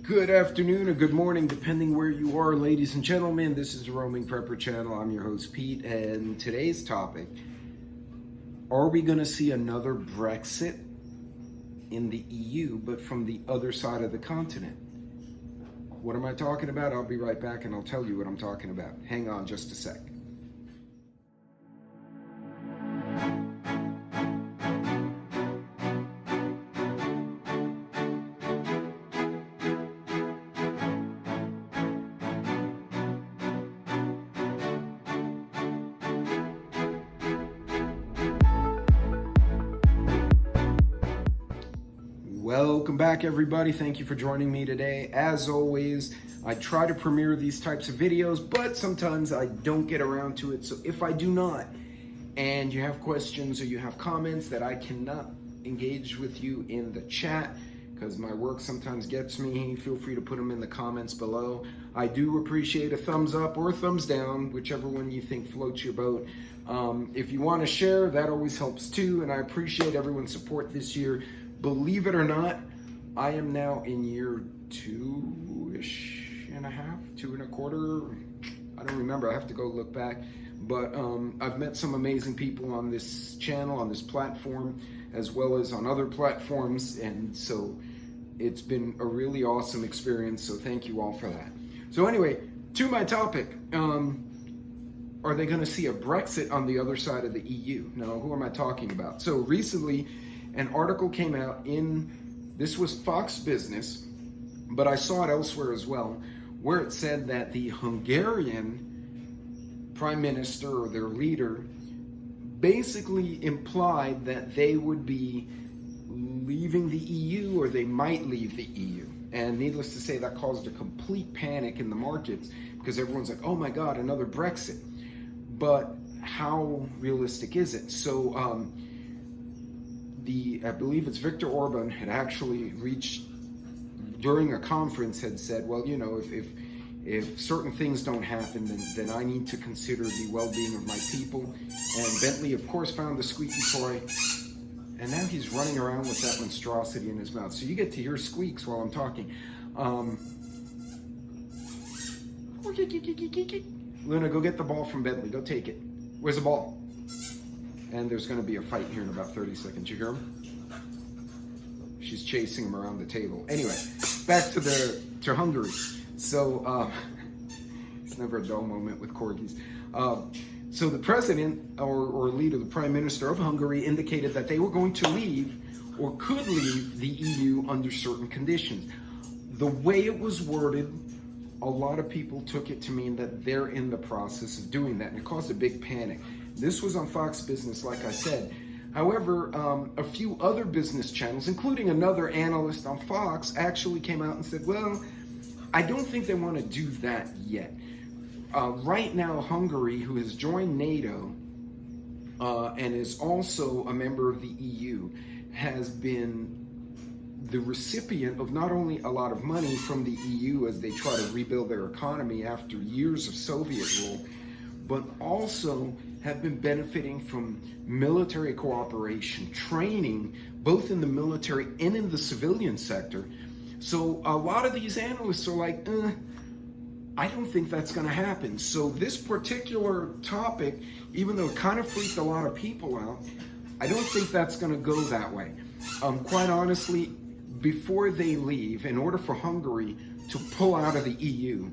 Good afternoon or good morning, depending where you are, ladies and gentlemen. This is the Roaming Prepper Channel. I'm your host, Pete, and today's topic, are we going to see another Brexit in the EU, but from the other side of the continent? What am I talking about? I'll be right back and I'll tell you what I'm talking about. Hang on just a sec. Welcome back, everybody. Thank you for joining me today. As always, I try to premiere these types of videos, but sometimes I don't get around to it. So if I do not, and you have questions or you have comments that I cannot engage with you in the chat, because my work sometimes gets me, feel free to put them in the comments below. I do appreciate a thumbs up or a thumbs down, whichever one you think floats your boat. If you want to share, that always helps too, and I appreciate everyone's support this year. Believe it or not, I am now in year two-ish and a half, 2 1/4. I don't remember, I have to go look back. But I've met some amazing people on this channel, on this platform, as well as on other platforms. And so it's been a really awesome experience. So thank you all for that. So anyway, to my topic, are they going to see a Brexit on the other side of the EU? Now, who am I talking about? So recently, an article came out this was Fox Business, but I saw it elsewhere as well, where it said that the Hungarian prime minister or their leader basically implied that they would be leaving the EU, or they might leave the EU. And needless to say, that caused a complete panic in the markets, because everyone's like, oh my God, another Brexit. But how realistic is it? So, I believe it's Viktor Orban had actually reached, during a conference, had said, well, you know, if certain things don't happen, then I need to consider the well-being of my people. And Bentley, of course, found the squeaky toy, and now he's running around with that monstrosity in his mouth. So you get to hear squeaks while I'm talking. Luna, go get the ball from Bentley. Go take it. Where's the ball? And there's going to be a fight here in about 30 seconds. You hear him? She's chasing him around the table. Anyway, back to Hungary. So it's never a dull moment with corgis. So the president or leader, the prime minister of Hungary, indicated that they were going to leave or could leave the EU under certain conditions. The way it was worded, a lot of people took it to mean that they're in the process of doing that, and it caused a big panic. This was on Fox Business, like I said. However, a few other business channels, including another analyst on Fox, actually came out and said, well, I don't think they want to do that yet. Right now, Hungary, who has joined NATO and is also a member of the EU, has been the recipient of not only a lot of money from the EU as they try to rebuild their economy after years of Soviet rule, but also have been benefiting from military cooperation, training, both in the military and in the civilian sector. So a lot of these analysts are like, I don't think that's going to happen. So this particular topic, even though it kind of freaked a lot of people out, I don't think that's going to go that way. Quite honestly, before they leave, in order for Hungary to pull out of the EU,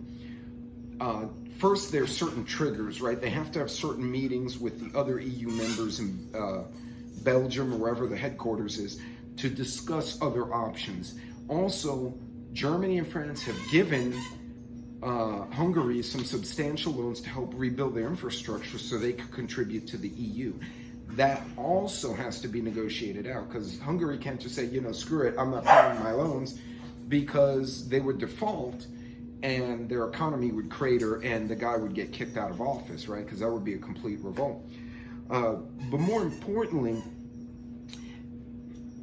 first, there's certain triggers, right? They have to have certain meetings with the other EU members in Belgium or wherever the headquarters is to discuss other options. Also, Germany and France have given Hungary some substantial loans to help rebuild their infrastructure so they could contribute to the EU. That also has to be negotiated out, because Hungary can't just say, you know, screw it, I'm not paying my loans, because they would default and their economy would crater and the guy would get kicked out of office, right? Because that would be a complete revolt. But more importantly,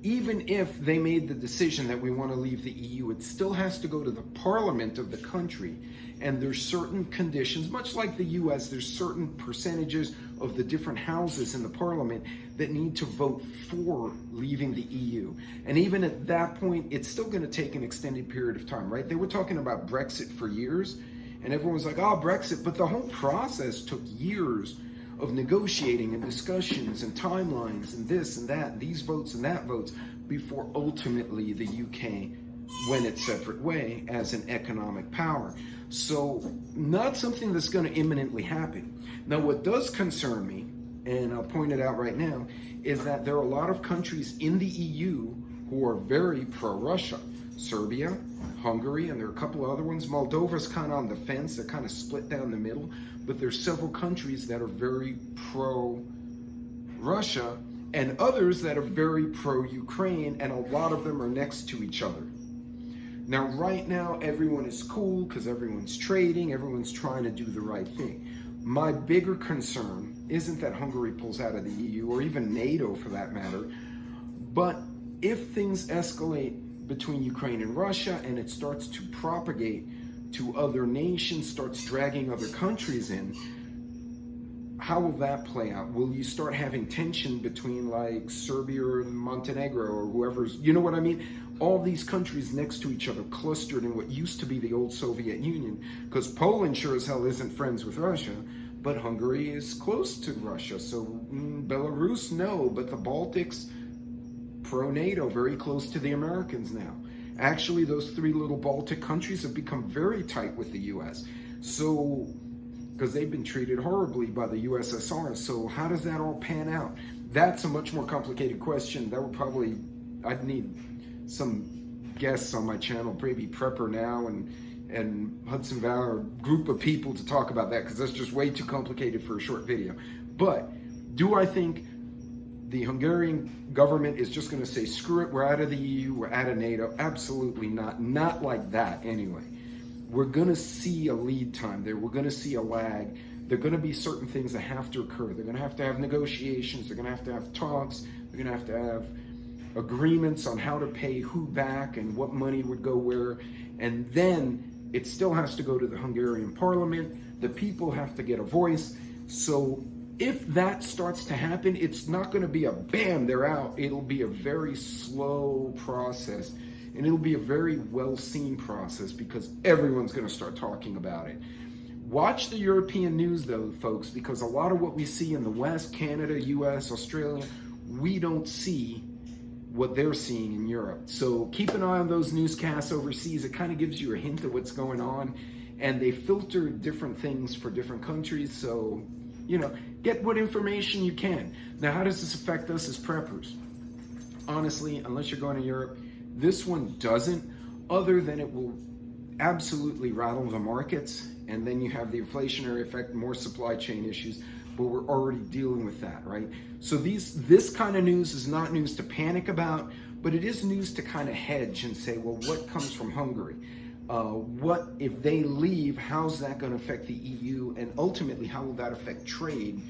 even if they made the decision that we want to leave the EU, it still has to go to the parliament of the country. And there's certain conditions, much like the US, there's certain percentages of the different houses in the parliament that need to vote for leaving the EU. And even at that point, it's still going to take an extended period of time, right? They were talking about Brexit for years, and everyone was like, oh, Brexit. But the whole process took years of negotiating and discussions and timelines and this and that, these votes and that votes, before ultimately the UK went its separate way as an economic power. So not something that's going to imminently happen. Now, what does concern me, and I'll point it out right now, is that there are a lot of countries in the EU who are very pro-Russia. Serbia, Hungary, and there are a couple of other ones. Moldova's kind of on the fence. They're kind of split down the middle. But there's several countries that are very pro-Russia and others that are very pro-Ukraine, and a lot of them are next to each other. Now, right now, everyone is cool because everyone's trading, everyone's trying to do the right thing. My bigger concern isn't that Hungary pulls out of the EU, or even NATO for that matter, but if things escalate between Ukraine and Russia and it starts to propagate to other nations, starts dragging other countries in, how will that play out? Will you start having tension between like Serbia and Montenegro or whoever's, you know what I mean? All these countries next to each other, clustered in what used to be the old Soviet Union, because Poland sure as hell isn't friends with Russia, but Hungary is close to Russia. So Belarus, no, but the Baltics, pro-NATO, very close to the Americans now. Actually, those three little Baltic countries have become very tight with the US. So, because they've been treated horribly by the USSR. So how does that all pan out? That's a much more complicated question. That would probably, I'd need some guests on my channel, maybe Prepper Now and Hudson Valley, a group of people to talk about that, because that's just way too complicated for a short video. But do I think the Hungarian government is just going to say, screw it, we're out of the EU, we're out of NATO? Absolutely not. Not like that anyway. We're going to see a lead time there. We're going to see a lag. There are going to be certain things that have to occur. They're going to have negotiations. They're going to have talks. They're going to have agreements on how to pay who back and what money would go where. And then it still has to go to the Hungarian parliament. The people have to get a voice. So if that starts to happen, it's not going to be a bam, they're out. It'll be a very slow process. And it'll be a very well-seen process because everyone's going to start talking about it. Watch the European news, though, folks, because a lot of what we see in the West, Canada, US, Australia, we don't see what they're seeing in Europe. So keep an eye on those newscasts overseas. It kind of gives you a hint of what's going on. And they filter different things for different countries. So, you know, get what information you can. Now, how does this affect us as preppers? Honestly, unless you're going to Europe, this one doesn't, other than it will absolutely rattle the markets, and then you have the inflationary effect, more supply chain issues, but we're already dealing with that, right? So this kind of news is not news to panic about, but it is news to kind of hedge and say, well, what comes from Hungary? What if they leave, how's that going to affect the EU, and ultimately how will that affect trade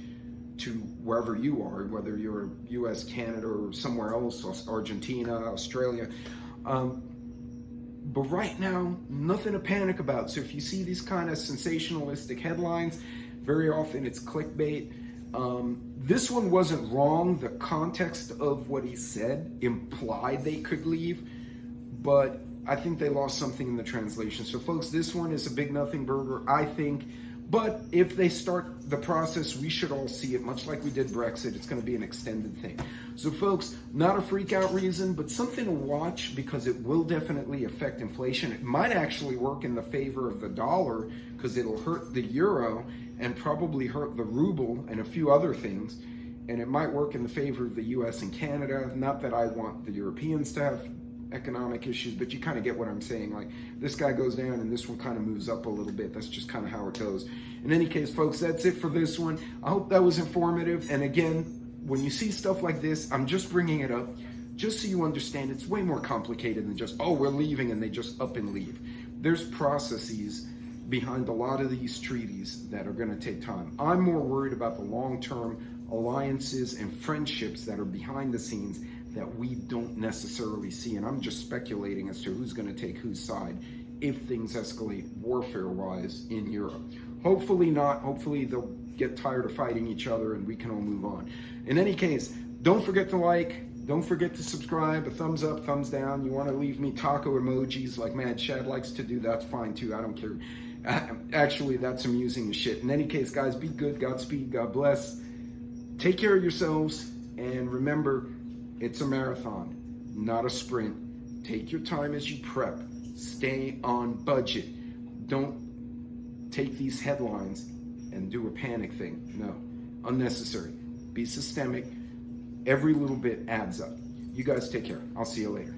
to wherever you are, whether you're US, Canada, or somewhere else, Argentina, Australia. But right now, nothing to panic about. So if you see these kind of sensationalistic headlines, very often it's clickbait. This one wasn't wrong. The context of what he said implied they could leave, but I think they lost something in the translation. So folks, this one is a big nothing burger, I think. But if they start the process, we should all see it, much like we did Brexit. It's going to be an extended thing. So folks, not a freak out reason, but something to watch because it will definitely affect inflation. It might actually work in the favor of the dollar because it'll hurt the euro and probably hurt the ruble and a few other things. And it might work in the favor of the US and Canada. Not that I want the Europeans to have economic issues, but you kind of get what I'm saying. Like, this guy goes down and this one kind of moves up a little bit. That's just kind of how it goes. In any case, folks, that's it for this one. I hope that was informative. And again, when you see stuff like this, I'm just bringing it up just so you understand it's way more complicated than just, oh, we're leaving, and they just up and leave. There's processes behind a lot of these treaties that are going to take time. I'm more worried about the long-term alliances and friendships that are behind the scenes that we don't necessarily see. And I'm just speculating as to who's going to take whose side if things escalate warfare-wise in Europe. Hopefully not. Hopefully they'll get tired of fighting each other and we can all move on. In any case, don't forget to like. Don't forget to subscribe, a thumbs up, thumbs down. You want to leave me taco emojis like Mad Chad likes to do, that's fine too. I don't care. Actually, that's amusing as shit. In any case, guys, be good. Godspeed. God bless. Take care of yourselves. And remember, it's a marathon, not a sprint. Take your time as you prep. Stay on budget. Don't take these headlines and do a panic thing. No, unnecessary. Be systemic. Every little bit adds up. You guys take care. I'll see you later.